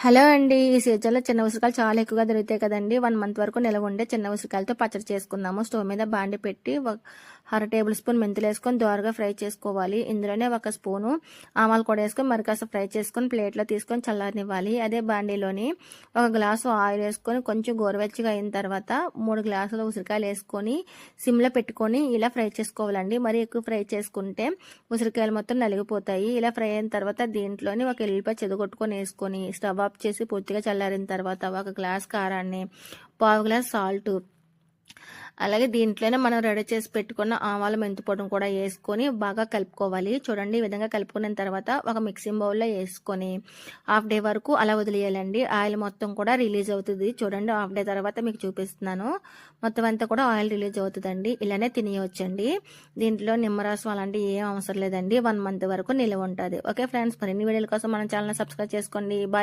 Hello అండి. ఈ సీజన్‌లో చిన్న ఉసిరికాయలు చాలా ఎక్కువగా దొరుకుతాయి కదండీ. 1 మంత్ వరకు నిలవ ఉండే చిన్న ఉసిరికాయలతో పచ్చడి చేసుకుందాము. స్టవ్ మీద బాండి పెట్టి అర టేబుల్ స్పూన్ మెంతులేసుకొని దోరగా ఫ్రై చేసుకోవాలి. ఇందులోనే ఒక స్పూను ఆవాలు కూడా వేసుకొని మరి కాస్త ఫ్రై చేసుకొని ప్లేట్లో తీసుకొని చల్లారనివ్వాలి. అదే బాండీలోని ఒక గ్లాసు ఆయిల్ వేసుకొని కొంచెం గోరువెచ్చగా అయిన తర్వాత 3 గ్లాసుల ఉసిరికాయలు వేసుకొని సిమ్లో పెట్టుకొని ఇలా ఫ్రై చేసుకోవాలండి. మరి ఎక్కువ ఫ్రై చేసుకుంటే ఉసిరికాయలు మొత్తం నలిగిపోతాయి. ఇలా ఫ్రై అయిన తర్వాత దీంట్లోని ఒక ఎల్లిపాయ చెదగొట్టుకొని వేసుకొని స్టవ్ ఆఫ్ చేసి పూర్తిగా చల్లారిన తర్వాత ఒక గ్లాస్ కారాన్ని, పావు గ్లాస్ సాల్ట్, అలాగే దీంట్లోనే మనం రెడీ చేసి పెట్టుకున్న ఆవాల మెంతి పొడిని కూడా వేసుకొని బాగా కలుపుకోవాలి. చూడండి, ఈ విధంగా కలుపుకున్న తర్వాత ఒక మిక్సింగ్ బౌల్లో వేసుకొని హాఫ్ డే వరకు అలా వదిలేయాలండి. ఆయిల్ మొత్తం కూడా రిలీజ్ అవుతుంది. చూడండి, హాఫ్ డే తర్వాత మీకు చూపిస్తున్నాను. మొత్తం అంతా కూడా ఆయిల్ రిలీజ్ అవుతుందండి. ఇలానే తినేయొచ్చండి. దీంట్లో నిమ్మరసం అలాంటివి ఏం అవసరం లేదండి. 1 మంత్ వరకు నిల్వ ఉంటుంది. ఓకే ఫ్రెండ్స్, మరిన్ని వీడియోల కోసం మన ఛానల్ సబ్స్క్రైబ్ చేసుకోండి. బాయ్.